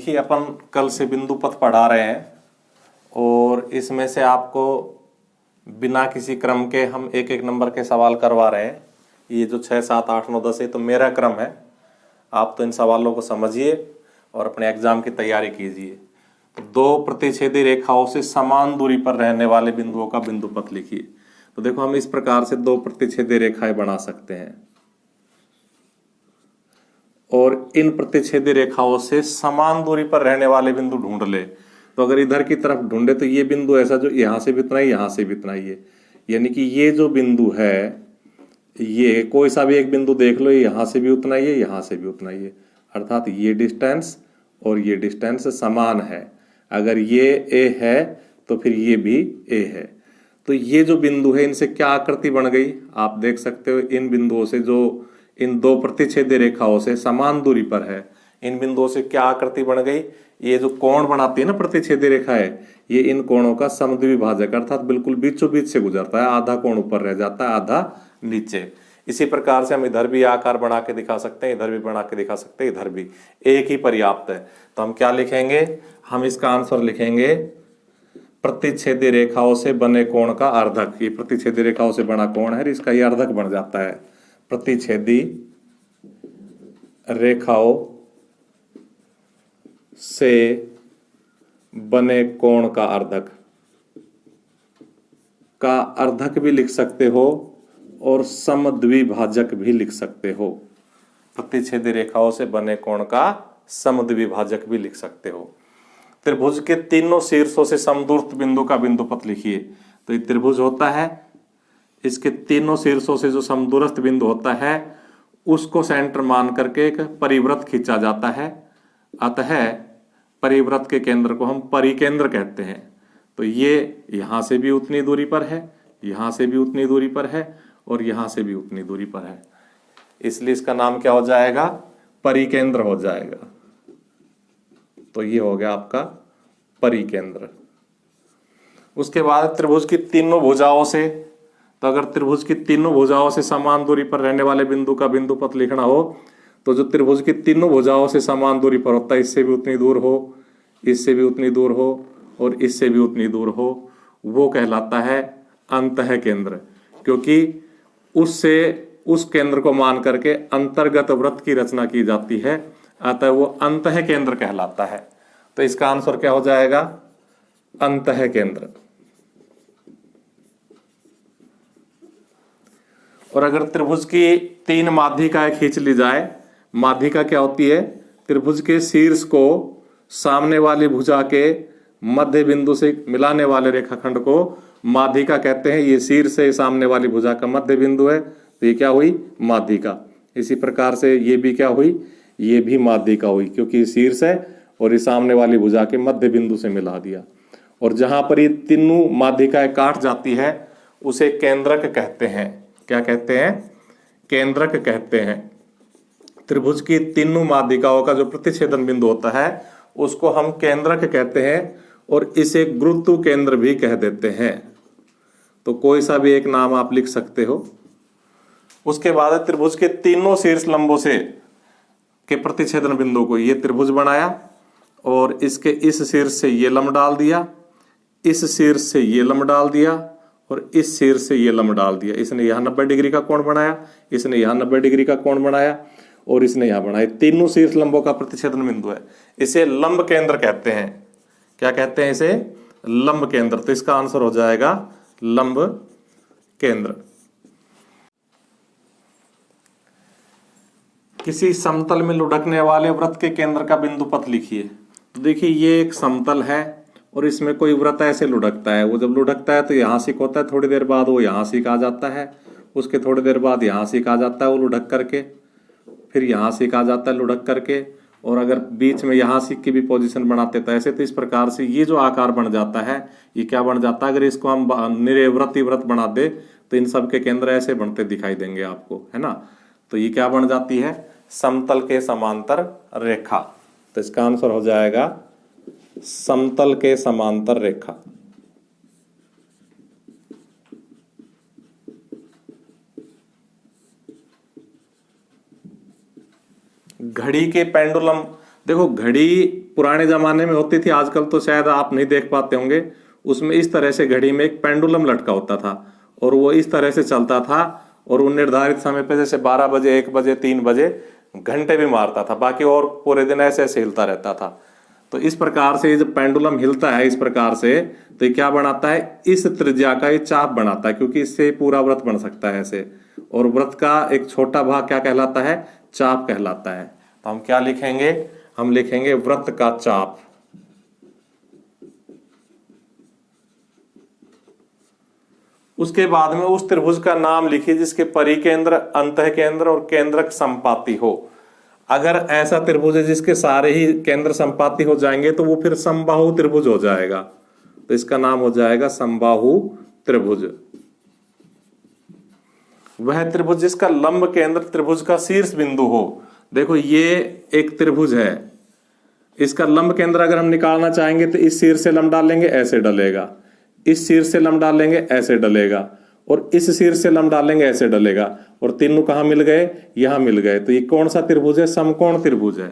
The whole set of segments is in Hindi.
देखिए अपन कल से बिंदु पथ पढ़ा रहे हैं और इसमें से आपको बिना किसी क्रम के हम एक एक नंबर के सवाल करवा रहे हैं। ये जो 6, 7, 8, 9, 10 ये तो मेरा क्रम है। आप तो इन सवालों को समझिए और अपने एग्जाम की तैयारी कीजिए। तो दो प्रतिच्छेदी रेखाओं से समान दूरी पर रहने वाले बिंदुओं का बिंदु पथ लिखिए। तो देखो हम इस प्रकार से दो प्रतिच्छेदी रेखाएं बना सकते हैं और इन प्रतिच्छेदी रेखाओं से समान दूरी पर रहने वाले बिंदु ढूंढ ले। तो अगर इधर की तरफ ढूंढे तो ये बिंदु ऐसा जो यहाँ से भी इतना ही, यहाँ से भी इतना ही है, यानी कि ये जो बिंदु है, ये कोई सा भी एक बिंदु देख लो, यहाँ से भी उतना ही है, यहाँ से भी उतना ही है, अर्थात ये डिस्टेंस और ये डिस्टेंस समान है। अगर ये ए है तो फिर ये भी ए है। तो ये जो बिंदु है इनसे क्या आकृति बन गई, आप देख सकते हो। इन बिंदुओं से, जो इन दो प्रतिच्छेदी रेखाओं से समान दूरी पर है, इन बिंदुओं से क्या आकृति बन गई, ये जो कोण बनाती है ना प्रतिच्छेदी रेखा है, ये इन कोणों का समद्विभाजक अर्थात बिल्कुल बीचों बीच से गुजरता है। आधा कोण ऊपर रह जाता है, आधा नीचे। इसी प्रकार से हम इधर भी आकार बना के दिखा सकते हैं, इधर भी बना के दिखा सकते हैं, इधर भी एक ही पर्याप्त है। तो हम क्या लिखेंगे, हम इसका आंसर लिखेंगे प्रतिच्छेदी रेखाओं से बने कोण का अर्धक। ये प्रतिच्छेदी रेखाओं से बना कोण है, इसका ये अर्धक बन जाता है। प्रतिच्छेदी रेखाओं से बने कोण का अर्धक, का अर्धक भी लिख सकते हो और समद्विभाजक भी लिख सकते हो। प्रतिच्छेदी रेखाओं से बने कोण का समद्विभाजक भी लिख सकते हो। त्रिभुज के तीनों शीर्षों से समदूरस्थ बिंदु का बिंदु पथ लिखिए। तो ये त्रिभुज होता है, इसके तीनों शीर्षों से जो समदूरस्थ बिंदु होता है उसको सेंटर मान करके एक परिवृत्त खींचा जाता है। अतः परिवृत्त के केंद्र को हम परिकेंद्र कहते हैं। तो ये यहां से भी उतनी दूरी पर है, यहां से भी उतनी दूरी पर है और यहां से भी उतनी दूरी पर है, इसलिए इसका नाम क्या हो जाएगा, परिकेंद्र हो जाएगा। तो ये हो गया आपका परिकेंद्र। उसके बाद त्रिभुज की तीनों भुजाओं से, तो अगर त्रिभुज की तीनों भुजाओं से समान दूरी पर रहने वाले बिंदु का बिंदु पथ लिखना हो तो जो त्रिभुज की तीनों भुजाओं से समान दूरी पर होता है, इससे भी उतनी दूर हो, इससे भी उतनी दूर हो और इससे भी उतनी दूर हो, वो कहलाता है अंतः केंद्र। क्योंकि उससे उस केंद्र को मान करके अंतर्गत वृत्त की रचना की जाती है, अतः वो अंतः केंद्र कहलाता है। तो इसका आंसर क्या हो जाएगा, अंतः केंद्र। और अगर त्रिभुज की तीन माध्यिकाएं खींच ली जाए, माध्यिका क्या होती है, त्रिभुज के शीर्ष को सामने वाली भुजा के मध्य बिंदु से मिलाने वाले रेखाखंड को माध्यिका कहते हैं। ये शीर्ष से सामने वाली भुजा का मध्य बिंदु है, तो ये क्या हुई, माध्यिका। इसी प्रकार से ये भी क्या हुई, ये भी माध्यिका हुई, क्योंकि शीर्ष है और ये सामने वाली भुजा के मध्य बिंदु से मिला दिया। और जहां पर ये तीनों माध्यिकाएं काट जाती है उसे केंद्रक कहते हैं। क्या कहते हैं, केंद्रक कहते हैं। त्रिभुज की तीनों माध्यिकाओं का जो प्रतिच्छेदन बिंदु होता है उसको हम केंद्रक कहते हैं और इसे गुरुत्व केंद्र भी कह देते हैं। तो कोई सा भी एक नाम आप लिख सकते हो। उसके बाद त्रिभुज के तीनों शीर्ष लंबों से के प्रतिच्छेदन बिंदु को ये त्रिभुज बनाया और इसके इस शीर्ष से ये लंब डाल दिया, इस शीर्ष से ये लंब डाल दिया और इस शीर्ष से ये लंब डाल दिया। इसने यहाँ 90 डिग्री का कोण बनाया, इसने यहाँ 90 डिग्री का कोण बनाया और इसने यहाँ बनाया। तीनों शीर्ष लंबों का प्रतिच्छेदन बिंदु है, इसे लंब केंद्र कहते हैं। क्या कहते हैं इसे, लंब केंद्र। तो इसका आंसर हो जाएगा लंब केंद्र। किसी समतल में लुढ़कने वाले वृत्त के केंद्र का बिंदु पथ लिखिए। तो देखिए ये एक समतल है और इसमें कोई वृत्त ऐसे लुढ़कता है। वो जब लुढ़कता है तो यहाँ सिक होता है, थोड़ी देर बाद वो यहाँ सिक आ जाता है, उसके थोड़ी देर बाद यहाँ सिक आ जाता है वो लुढ़क करके, फिर यहाँ सिक आ जाता है लुढ़क करके, और अगर बीच में यहाँ सिक की भी पोजीशन बनाते तो ऐसे। तो इस प्रकार से ये जो आकार बन जाता है ये क्या बन जाता है, अगर इसको हम निरवृत्त व्रत बना दे तो इन सब के केंद्र ऐसे बनते दिखाई देंगे आपको, है ना। तो ये क्या बन जाती है, समतल के समांतर रेखा। तो इसका आंसर हो जाएगा समतल के समांतर रेखा। घड़ी के पेंडुलम देखो घड़ी पुराने जमाने में होती थी, आजकल तो शायद आप नहीं देख पाते होंगे। उसमें इस तरह से घड़ी में एक पेंडुलम लटका होता था और वो इस तरह से चलता था और वो निर्धारित समय पे जैसे 12 बजे, 1 बजे, 3 बजे घंटे भी मारता था, बाकी और पूरे दिन ऐसे ऐसे हिलता रहता था। तो इस प्रकार से जब पेंडुलम हिलता है इस प्रकार से, तो ये क्या बनाता है, इस त्रिज्या का ये चाप बनाता है, क्योंकि इससे पूरा वृत्त बन सकता है ऐसे। और वृत्त का एक छोटा भाग क्या कहलाता है, चाप कहलाता है। तो हम क्या लिखेंगे, हम लिखेंगे वृत्त का चाप। उसके बाद में उस त्रिभुज का नाम लिखिए जिसके परिकेंद्र, अंतः केंद्र और केंद्रक संपाती हो। अगर ऐसा त्रिभुज है जिसके सारे ही केंद्र संपाती हो जाएंगे तो वो फिर समबाहु त्रिभुज हो जाएगा। तो इसका नाम हो जाएगा समबाहु त्रिभुज। वह त्रिभुज जिसका लंब केंद्र त्रिभुज का शीर्ष बिंदु हो। देखो ये एक त्रिभुज है, इसका लंब केंद्र अगर हम निकालना चाहेंगे तो इस शीर्ष से लंब डालेंगे ऐसे डलेगा, इस शीर्ष से लंब डालेंगे ऐसे डलेगा, और इस शीर्ष से लंब डालेंगे ऐसे डलेगा, और तीनों कहां मिल गए, यहां मिल गए। तो ये कौन सा त्रिभुज है, समकोण त्रिभुज है।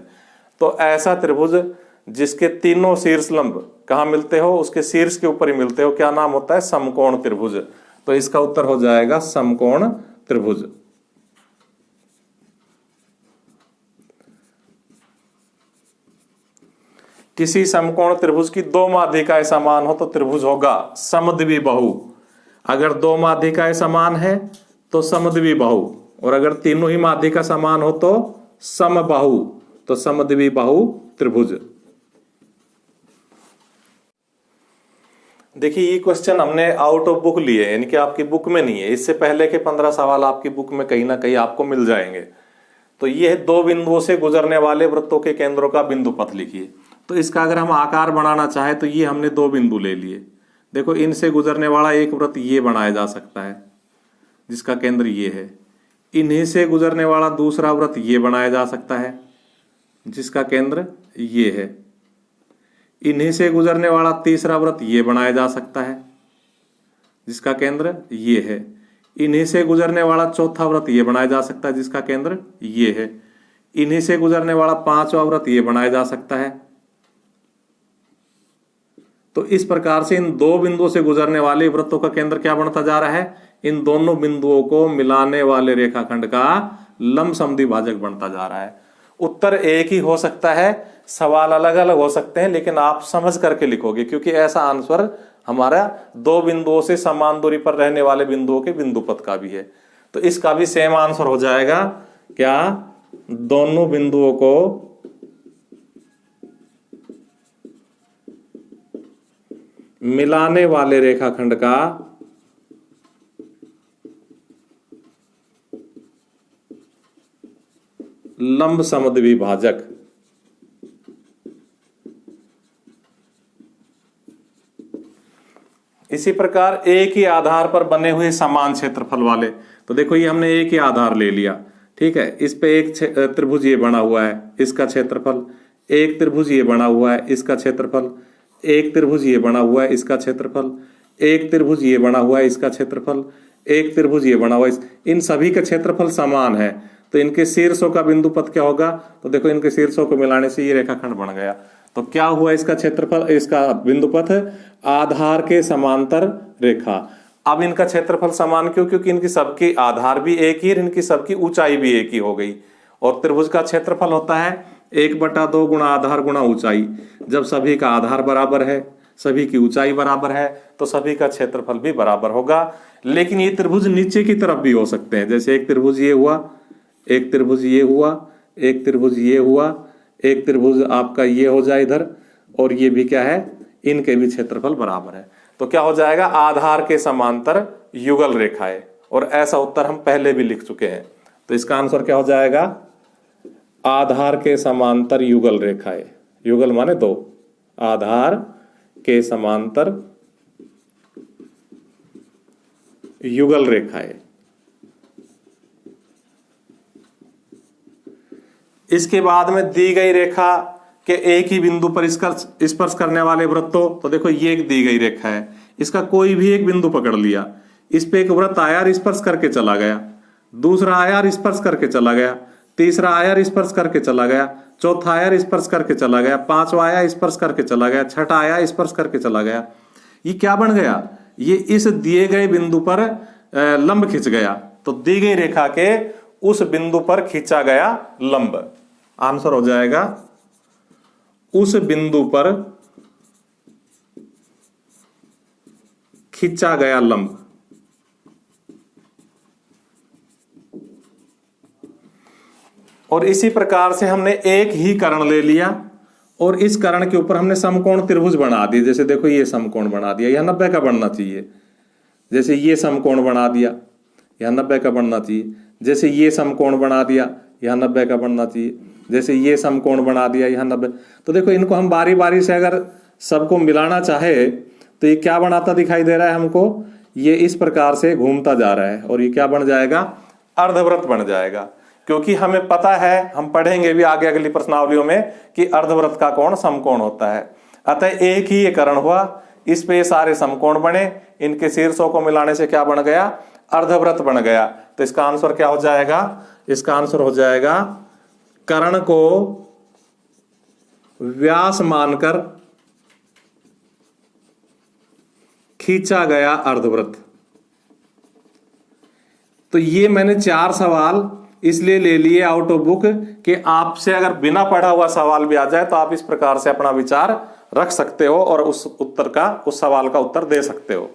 तो ऐसा त्रिभुज जिसके तीनों शीर्ष लंब कहां मिलते हो, उसके शीर्ष के ऊपर ही मिलते हो, क्या नाम होता है, समकोण त्रिभुज। तो इसका उत्तर हो जाएगा समकोण त्रिभुज। किसी समकोण त्रिभुज की दो माध्यिकाएं समान हो तो त्रिभुज होगा समद्विबाहु। अगर दो माध्यिकाएं समान है तो समद्विबाहु, और अगर तीनों ही माध्यिका समान हो तो समबाहु। तो समद्विबाहु त्रिभुज। देखिए ये क्वेश्चन हमने आउट ऑफ बुक लिए, यानी कि आपकी बुक में नहीं है। इससे पहले के 15 सवाल आपकी बुक में कहीं ना कहीं आपको मिल जाएंगे। तो ये है दो बिंदुओं से गुजरने वाले वृत्तों के केंद्रों का बिंदु पथ लिखिए। तो इसका अगर हम आकार बनाना चाहे तो ये हमने दो बिंदु ले लिए। देखो इनसे गुजरने वाला एक वृत्त ये बनाया जा सकता है जिसका केंद्र ये है। इन्हीं से गुजरने वाला दूसरा वृत्त ये बनाया जा सकता है जिसका केंद्र ये है। इन्हीं से गुजरने वाला तीसरा वृत्त ये बनाया जा सकता है जिसका केंद्र ये है। इन्हीं से गुजरने वाला चौथा वृत्त ये बनाया जा सकता है जिसका केंद्र ये है। इन्हीं से गुजरने वाला पांचवा वृत्त ये बनाया जा सकता है। तो इस प्रकार से इन दो बिंदुओं से गुजरने वाले वृत्तों का केंद्र क्या बनता जा रहा है, इन दोनों बिंदुओं को मिलाने वाले रेखाखंड का लंब समद्विभाजक बनता जा रहा है। उत्तर एक ही हो सकता है, सवाल अलग अलग हो सकते हैं, लेकिन आप समझ करके लिखोगे, क्योंकि ऐसा आंसर हमारा दो बिंदुओं से समान दूरी पर रहने वाले बिंदुओं के बिंदु पथ का भी है। तो इसका भी सेम आंसर हो जाएगा क्या, दोनों बिंदुओं को मिलाने वाले रेखाखंड का लंब समद्विभाजक। इसी प्रकार एक ही आधार पर बने हुए समान क्षेत्रफल वाले, तो देखो ये हमने एक ही आधार ले लिया, ठीक है। इस पे एक त्रिभुज ये बना हुआ है, इसका क्षेत्रफल, एक त्रिभुज ये बना हुआ है, इसका क्षेत्रफल, एक त्रिभुज ये बना हुआ है, इसका क्षेत्रफल, एक त्रिभुज ये बना हुआ है, इसका क्षेत्रफल, एक त्रिभुज ये बना हुआ है। इन सभी का क्षेत्रफल समान है, तो इनके शीर्षों का बिंदु पथ क्या होगा, तो देखो इनके शीर्षों को मिलाने से ये रेखाखंड बन गया। तो क्या हुआ इसका क्षेत्रफल, इसका बिंदु पथ, आधार के समांतर रेखा। अब इनका क्षेत्रफल समान क्यों, क्योंकि इनकी सबकी आधार भी एक ही, इनकी सबकी ऊंचाई भी एक ही हो गई। और त्रिभुज का क्षेत्रफल होता है 1/2 गुणा आधार गुणा ऊंचाई। जब सभी का आधार बराबर है, सभी की ऊंचाई बराबर है, तो सभी का क्षेत्रफल भी बराबर होगा। लेकिन ये त्रिभुज नीचे की तरफ भी हो सकते हैं, जैसे एक त्रिभुज ये हुआ, एक त्रिभुज ये हुआ, एक त्रिभुज ये हुआ, एक त्रिभुज आपका ये हो जाए इधर, और ये भी क्या है, इनके भी क्षेत्रफल बराबर है। तो क्या हो जाएगा, आधार के समांतर युगल रेखाएं। और ऐसा उत्तर हम पहले भी लिख चुके हैं। तो इसका आंसर क्या हो जाएगा, आधार के समांतर युगल रेखाएं। युगल माने दो, आधार के समांतर युगल रेखाएं। इसके बाद में दी गई रेखा के एक ही बिंदु पर स्पर्श करने वाले वृत्तों, तो देखो ये एक दी गई रेखा है, इसका कोई भी एक बिंदु पकड़ लिया, इस पे एक वृत्त आया और स्पर्श करके चला गया, दूसरा आया और स्पर्श करके चला गया, तीसरा आया और स्पर्श करके चला गया, चौथा आया स्पर्श करके चला गया, पांचवा आया स्पर्श करके चला गया, छठा आया स्पर्श करके चला गया। ये क्या बन गया? ये इस दिए गए बिंदु पर लंब खिंच गया। तो दी गई रेखा के उस बिंदु पर खींचा गया लंब। आंसर हो जाएगा उस बिंदु पर खींचा गया लंब। और इसी प्रकार से हमने एक ही कर्ण ले लिया और इस कर्ण के ऊपर हमने समकोण त्रिभुज बना दिए। जैसे देखो ये समकोण बना दिया, यह 90 का बनना चाहिए। जैसे ये समकोण बना दिया, यह 90 का बनना चाहिए। जैसे ये समकोण बना दिया, यह 90 का बनना चाहिए। जैसे ये समकोण बना दिया, यह 90। तो देखो इनको हम बारी बारी से अगर सबको मिलाना चाहे तो ये क्या बनाता दिखाई दे रहा है हमको? ये इस प्रकार से घूमता जा रहा है और ये क्या बन जाएगा? अर्धवृत्त बन जाएगा। क्योंकि हमें पता है, हम पढ़ेंगे भी आगे अगली प्रश्नावलियों में कि अर्धवृत्त का कोण समकोण होता है। अतः एक ही ये कर्ण हुआ, इस पे सारे समकोण बने, इनके शीर्षों को मिलाने से क्या बन गया? अर्धवृत्त बन गया। तो इसका आंसर क्या हो जाएगा? इसका आंसर हो जाएगा कर्ण को व्यास मानकर खींचा गया अर्धवृत्त। तो ये मैंने 4 सवाल इसलिए ले लिए आउट ऑफ बुक कि आपसे अगर बिना पढ़ा हुआ सवाल भी आ जाए तो आप इस प्रकार से अपना विचार रख सकते हो और उस सवाल का उत्तर दे सकते हो।